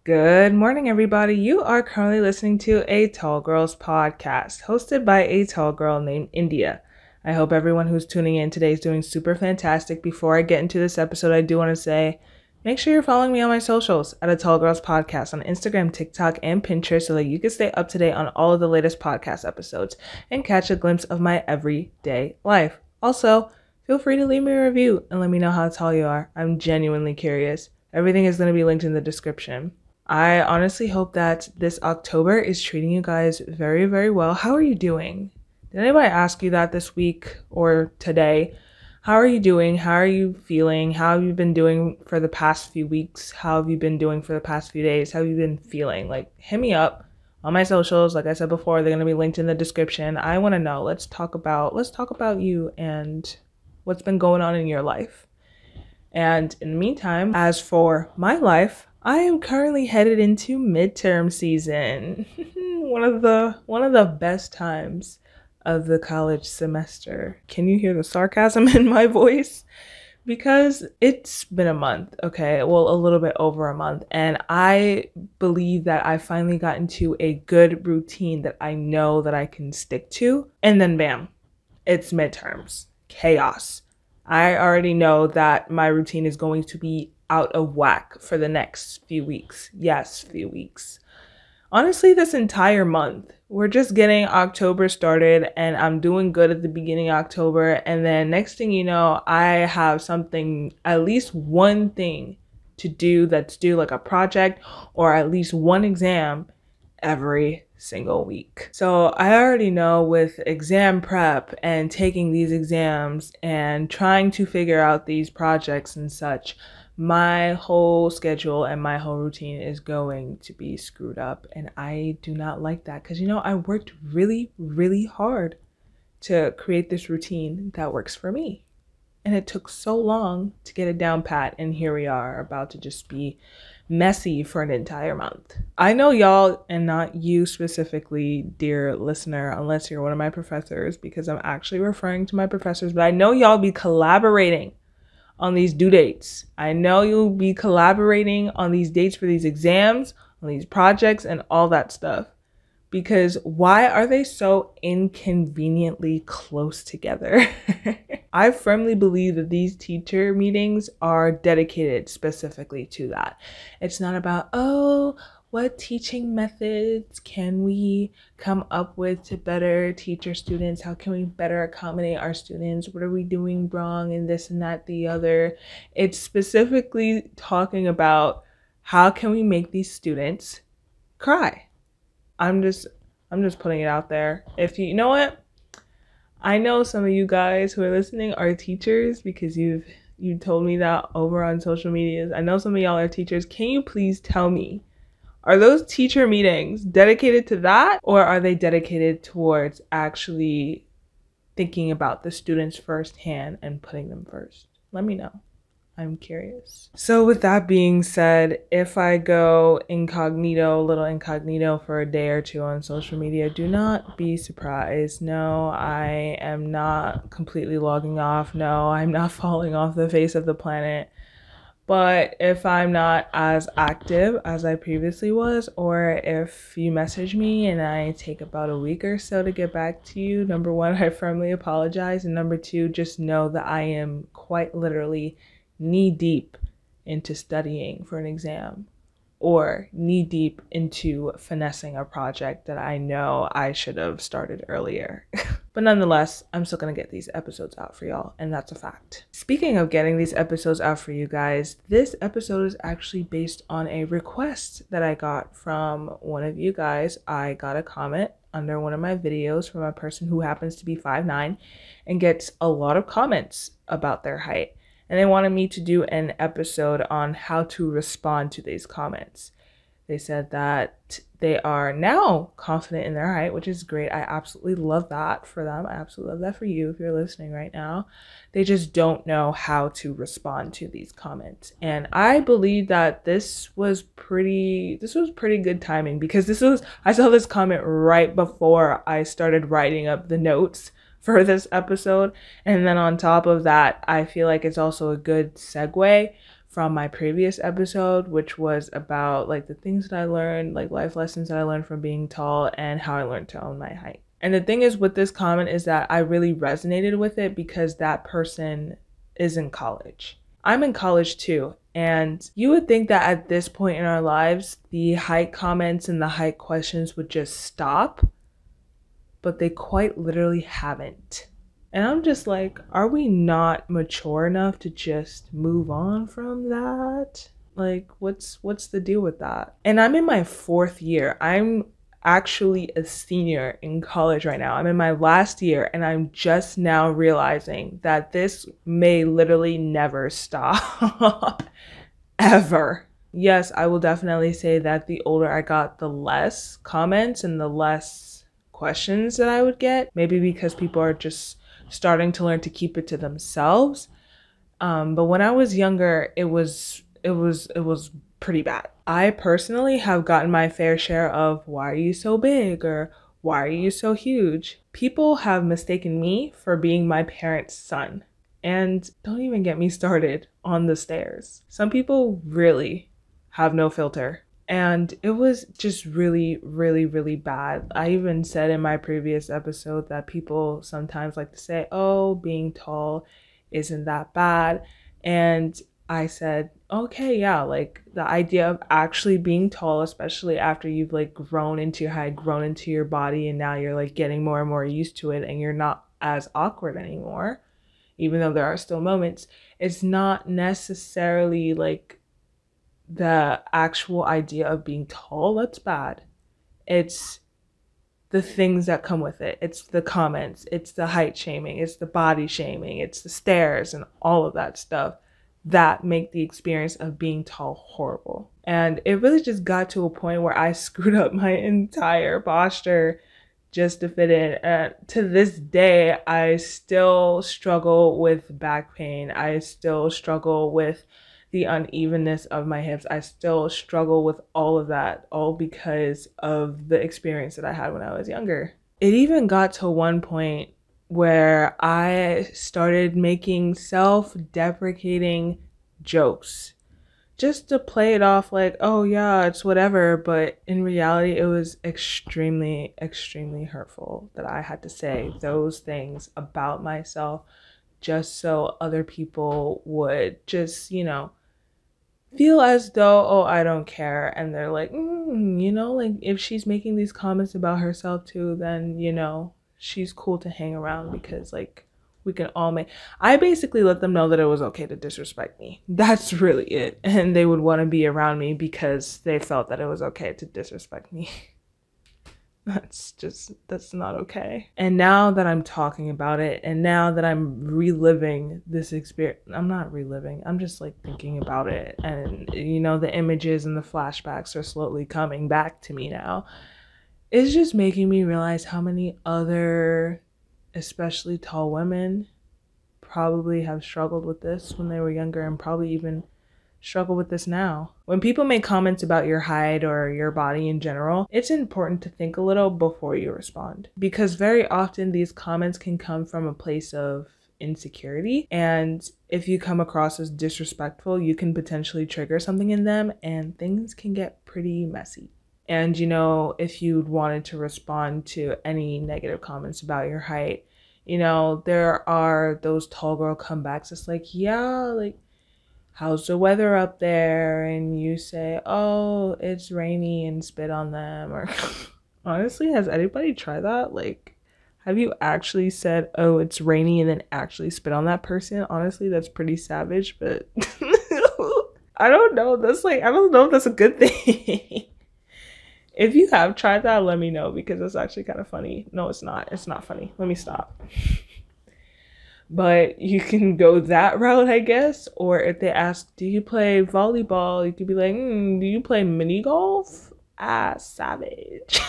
Good morning, everybody. You are currently listening to a Tall Girls podcast hosted by a tall girl named India. I hope everyone who's tuning in today is doing super fantastic. Before I get into this episode, I do want to say, make sure you're following me on my socials at a Tall Girls podcast on Instagram, TikTok, and Pinterest so that you can stay up to date on all of the latest podcast episodes and catch a glimpse of my everyday life. Also, feel free to leave me a review and let me know how tall you are. I'm genuinely curious. Everything is going to be linked in the description. I honestly hope that this October is treating you guys very, very well. How are you doing? Did anybody ask you that this week or today? How are you doing? How are you feeling? How have you been doing for the past few weeks? How have you been doing for the past few days? How have you been feeling? Hit me up on my socials. Like I said before, they're going to be linked in the description. I want to know. Let's talk about you and what's been going on in your life. And in the meantime, as for my life, I am currently headed into midterm season. one of the best times of the college semester. Can you hear the sarcasm in my voice? Because it's been a month, okay? Well, a little bit over a month. And I believe that I finally got into a good routine that I know that I can stick to. And then bam, it's midterms. Chaos. I already know that my routine is going to be out of whack for the next few weeks. Yes, few weeks. Honestly, this entire month. We're just getting October started and I'm doing good at the beginning of October. And then next thing you know, I have something, at least one thing to do that's due, like a project or at least one exam every single week. So I already know with exam prep and taking these exams and trying to figure out these projects and such, my whole schedule and my whole routine is going to be screwed up. And I do not like that because, I worked really, really hard to create this routine that works for me. And it took so long to get it down pat. And here we are about to just be messy for an entire month. I know y'all, and not you specifically, dear listener, unless you're one of my professors, because I'm actually referring to my professors, but I know y'all be collaborating on these due dates. I know you'll be collaborating on these dates for these exams, on these projects, and all that stuff. Because why are they so inconveniently close together? I firmly believe that these teacher meetings are dedicated specifically to that. It's not about, what teaching methods can we come up with to better teach our students? How can we better accommodate our students? What are we doing wrong and this and that, the other? It's specifically talking about how can we make these students cry? I'm just putting it out there. If you know what? I know some of you guys who are listening are teachers because you told me that over on social medias. I know some of y'all are teachers. Can you please tell me, are those teacher meetings dedicated to that, or are they dedicated towards actually thinking about the students firsthand and putting them first? Let me know. I'm curious. So with that being said, if I go little incognito for a day or two on social media, do not be surprised. No, I am not completely logging off. No, I'm not falling off the face of the planet. But if I'm not as active as I previously was, or if you message me and I take about a week or so to get back to you, number one, I firmly apologize. And number two, just know that I am quite literally knee deep into studying for an exam or knee deep into finessing a project that I know I should have started earlier. But nonetheless, I'm still going to get these episodes out for y'all, and that's a fact. Speaking of getting these episodes out for you guys, this episode is actually based on a request that I got from one of you guys. I got a comment under one of my videos from a person who happens to be 5'9" and gets a lot of comments about their height. And they wanted me to do an episode on how to respond to these comments. They said that they are now confident in their height, which is great. I absolutely love that for them. I absolutely love that for you if you're listening right now. They just don't know how to respond to these comments. And I believe that this was pretty good timing because I saw this comment right before I started writing up the notes for this episode. And then on top of that, I feel like it's also a good segue from my previous episode, which was about like the things that I learned, like life lessons that I learned from being tall and how I learned to own my height. And the thing is with this comment is that I really resonated with it because that person is in college. I'm in college too. And you would think that at this point in our lives, the height comments and the height questions would just stop, but they quite literally haven't. And I'm just like, are we not mature enough to just move on from that? Like, what's the deal with that? And I'm in my 4th year. I'm actually a senior in college right now. I'm in my last year, and I'm just now realizing that this may literally never stop. Ever. Yes, I will definitely say that the older I got, the less comments and the less questions that I would get. Maybe because people are just starting to learn to keep it to themselves. But when I was younger, it was pretty bad. I personally have gotten my fair share of why are you so big or why are you so huge? People have mistaken me for being my parents' son. And don't even get me started on the stairs. Some people really have no filter. And it was just really, really, really bad. I even said in my previous episode that people sometimes like to say, oh, being tall isn't that bad. And I said, okay, yeah, like the idea of actually being tall, especially after you've like grown into your height, grown into your body, and now you're like getting more and more used to it and you're not as awkward anymore, even though there are still moments, it's not necessarily like the actual idea of being tall that's bad. It's the things that come with it. It's the comments, it's the height shaming, it's the body shaming, it's the stares and all of that stuff that make the experience of being tall horrible. And it really just got to a point where I screwed up my entire posture just to fit in. And to this day, I still struggle with back pain. I still struggle with the unevenness of my hips. I still struggle with all of that, all because of the experience that I had when I was younger. It even got to one point where I started making self-deprecating jokes just to play it off like, oh yeah, it's whatever. But in reality, it was extremely, extremely hurtful that I had to say those things about myself just so other people would just, feel as though, oh, I don't care. And they're like, like if she's making these comments about herself too, then, she's cool to hang around because like we can all make. I basically let them know that it was okay to disrespect me. That's really it. And they would want to be around me because they felt that it was okay to disrespect me. That's not okay. And now that I'm talking about it, and now that I'm reliving this experience, I'm not reliving, I'm just like thinking about it. And the images and the flashbacks are slowly coming back to me now. It's just making me realize how many other, especially tall women, probably have struggled with this when they were younger and probably even struggle with this now. When people make comments about your height or your body in general, it's important to think a little before you respond, because very often these comments can come from a place of insecurity, and if you come across as disrespectful, you can potentially trigger something in them and things can get pretty messy. And if you'd wanted to respond to any negative comments about your height, there are those tall girl comebacks. It's like, yeah, like, how's the weather up there? And you say, oh, it's rainy, and spit on them. Or honestly, has anybody tried that? Like, have you actually said, oh, it's rainy, and then actually spit on that person? Honestly, that's pretty savage, but I don't know. I don't know if that's a good thing. If you have tried that, let me know, because it's actually kind of funny. No, it's not. It's not funny. Let me stop. But you can go that route, I guess. Or if they ask, do you play volleyball? You could be like, do you play mini golf? Ah, savage.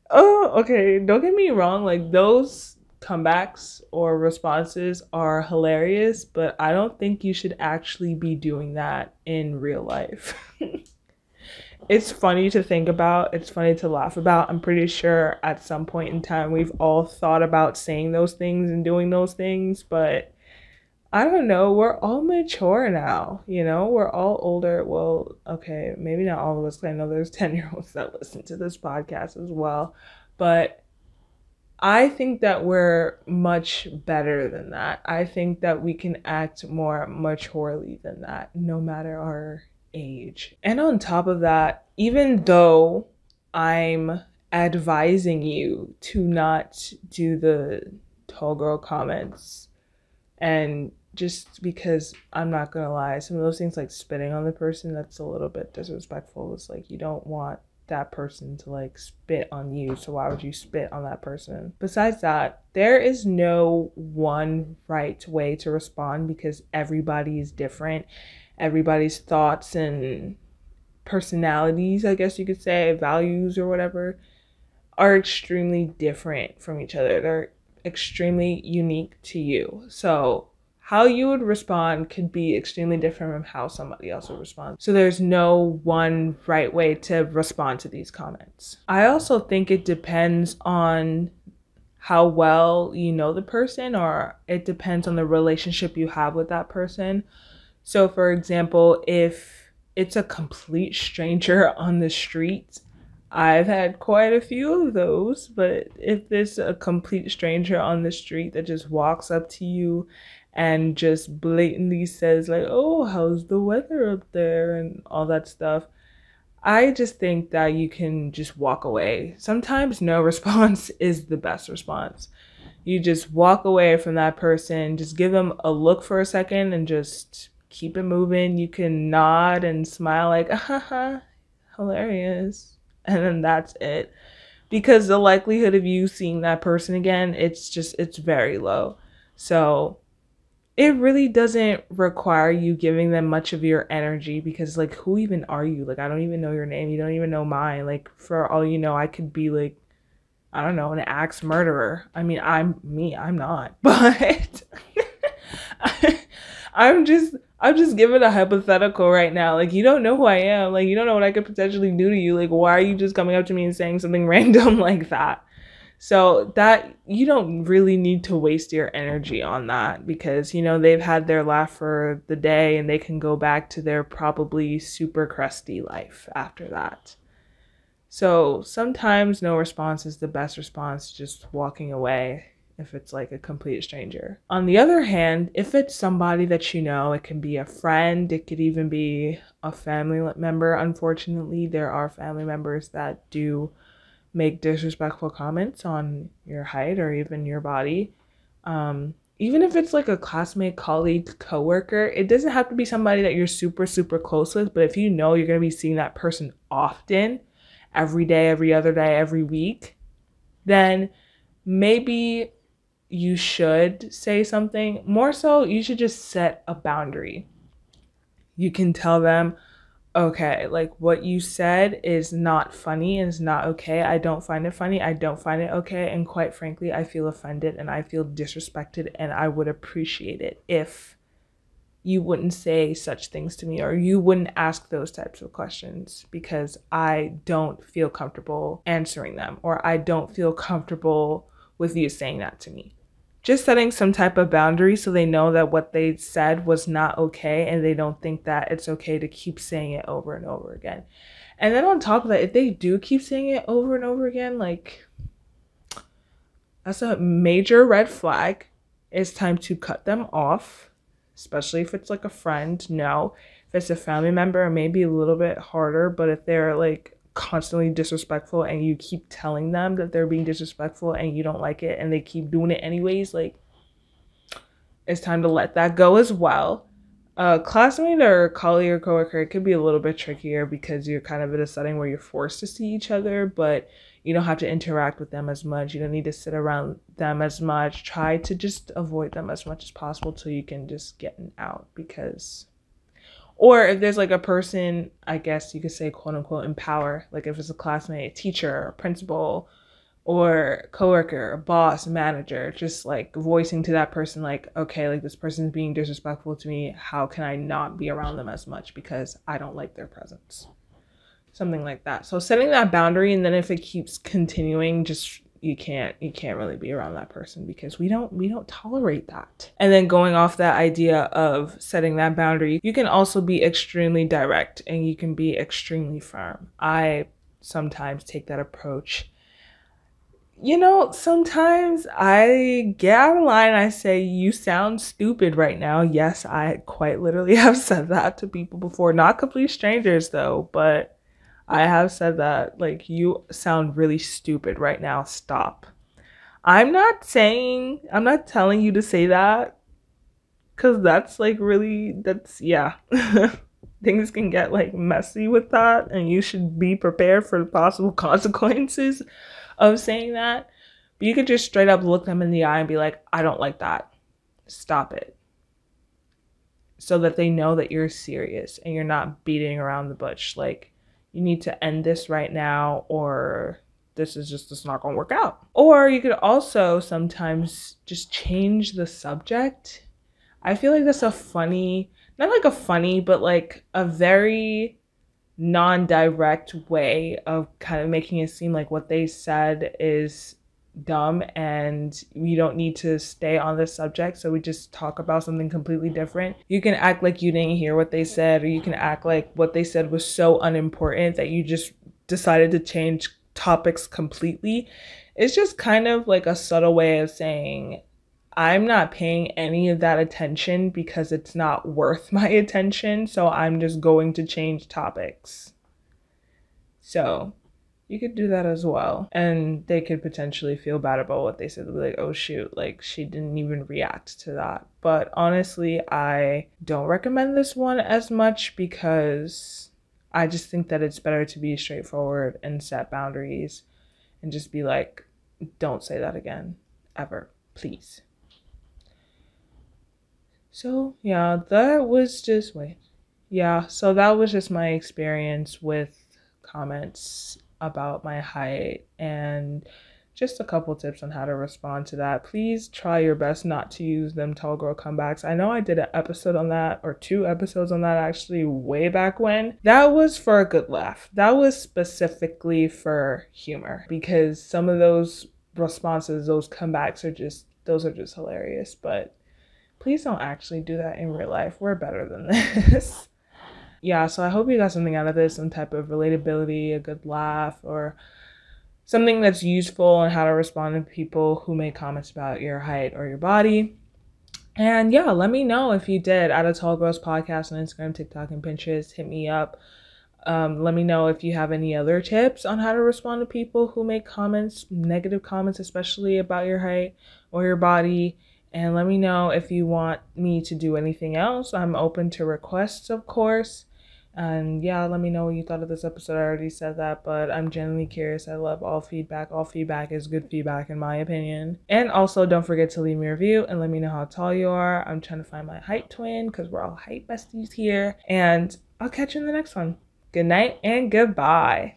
Oh, okay. Don't get me wrong. Like, those comebacks or responses are hilarious, but I don't think you should actually be doing that in real life. It's funny to think about. It's funny to laugh about. I'm pretty sure at some point in time we've all thought about saying those things and doing those things, but I don't know, we're all mature now, you know, we're all older. Well, okay, maybe not all of us, 'cause I know there's 10-year-olds that listen to this podcast as well, but I think that we're much better than that. I think that we can act more maturely than that, no matter our age. And on top of that, even though I'm advising you to not do the tall girl comments, and just because I'm not gonna lie, some of those things like spitting on the person, that's a little bit disrespectful. It's like you don't want that person to like spit on you, so why would you spit on that person? Besides that, there is no one right way to respond because everybody is different. Everybody's thoughts and personalities, I guess you could say, values or whatever, are extremely different from each other. They're extremely unique to you. So how you would respond could be extremely different from how somebody else would respond. So there's no one right way to respond to these comments. I also think it depends on how well you know the person, or it depends on the relationship you have with that person. So for example, if it's a complete stranger on the street, I've had quite a few of those, but if there's a complete stranger on the street that just walks up to you and just blatantly says like, oh, how's the weather up there and all that stuff, I just think that you can just walk away. Sometimes no response is the best response. You just walk away from that person, just give them a look for a second and just keep it moving. You can nod and smile like, haha, hilarious. And then that's it. Because the likelihood of you seeing that person again, it's very low. So it really doesn't require you giving them much of your energy, because like, who even are you? Like, I don't even know your name. You don't even know mine. Like, for all you know, I could be like, I don't know, an axe murderer. I mean, I'm not. But I'm just giving a hypothetical right now. Like, you don't know who I am. Like, you don't know what I could potentially do to you. Like, why are you just coming up to me and saying something random like that? So that, you don't really need to waste your energy on that, because, you know, they've had their laugh for the day and they can go back to their probably super crusty life after that. So sometimes no response is the best response, just walking away if it's like a complete stranger. On the other hand, if it's somebody that you know, it can be a friend, it could even be a family member. Unfortunately, there are family members that do make disrespectful comments on your height or even your body. Even if it's like a classmate, colleague, coworker, it doesn't have to be somebody that you're super, super close with, but if you know you're going to be seeing that person often, every day, every other day, every week, then maybe you should say something. More so, you should just set a boundary. You can tell them, okay, like, what you said is not funny and is not okay. I don't find it funny. I don't find it okay. And quite frankly, I feel offended and I feel disrespected, and I would appreciate it if you wouldn't say such things to me, or you wouldn't ask those types of questions, because I don't feel comfortable answering them, or I don't feel comfortable with you saying that to me. Just setting some type of boundary so they know that what they said was not okay, and they don't think that it's okay to keep saying it over and over again. And then on top of that, if they do keep saying it over and over again, like, that's a major red flag. It's time to cut them off, especially if it's like a friend. No, if it's a family member, it may be a little bit harder, but if they're like constantly disrespectful and you keep telling them that they're being disrespectful and you don't like it and they keep doing it anyways, like, it's time to let that go as well. A classmate or colleague or coworker, it could be a little bit trickier because you're kind of in a setting where you're forced to see each other, but you don't have to interact with them as much. You don't need to sit around them as much. Try to just avoid them as much as possible till you can just get out, because, or if there's like a person, I guess you could say, quote unquote, in power, like if it's a classmate, a teacher, a principal, or coworker, a boss, a manager, just like voicing to that person like, okay, like, this person's being disrespectful to me. How can I not be around them as much because I don't like their presence? Something like that. So setting that boundary, and then if it keeps continuing, just you can't really be around that person because we don't tolerate that. And then going off that idea of setting that boundary, you can also be extremely direct and you can be extremely firm. I sometimes take that approach. You know, sometimes I get out of line. I say, you sound stupid right now. Yes, I quite literally have said that to people before. Not complete strangers though, but I have said that, like, you sound really stupid right now. Stop. I'm not telling you to say that, because that's like really, yeah. Things can get like messy with that, and you should be prepared for the possible consequences of saying that. But you could just straight up look them in the eye and be like, I don't like that. Stop it. So that they know that you're serious and you're not beating around the bush. Like, you need to end this right now, or it's not gonna work out. Or you could also sometimes just change the subject. I feel like that's but like a very non-direct way of kind of making it seem like what they said is dumb and we don't need to stay on this subject, so we just talk about something completely different. You can act like you didn't hear what they said, or you can act like what they said was so unimportant that you just decided to change topics completely. It's just kind of like a subtle way of saying, I'm not paying any of that attention because it's not worth my attention, so I'm just going to change topics. So you could do that as well. And they could potentially feel bad about what they said. They'll be like, oh shoot, like she didn't even react to that. But honestly, I don't recommend this one as much because I just think that it's better to be straightforward and set boundaries and just be like, don't say that again, ever, please. So yeah, that was just my experience with comments about my height and just a couple tips on how to respond to that. Please try your best not to use them tall girl comebacks. I know I did an episode on that, or 2 episodes on that actually, way back when. That was for a good laugh. That was specifically for humor, because some of those responses, those comebacks are just hilarious. But please don't actually do that in real life. We're better than this. Yeah, so I hope you got something out of this, some type of relatability, a good laugh, or something that's useful on how to respond to people who make comments about your height or your body. And yeah, let me know if you did. At a Tall Girls Podcast on Instagram, TikTok, and Pinterest. Hit me up. Let me know if you have any other tips on how to respond to people who make comments, negative comments, especially about your height or your body. And let me know if you want me to do anything else. I'm open to requests, of course. And yeah, let me know what you thought of this episode. I already said that, but I'm genuinely curious. I love all feedback. All feedback is good feedback, in my opinion. And also, don't forget to leave me a review and let me know how tall you are. I'm trying to find my height twin because we're all height besties here. And I'll catch you in the next one. Good night and goodbye.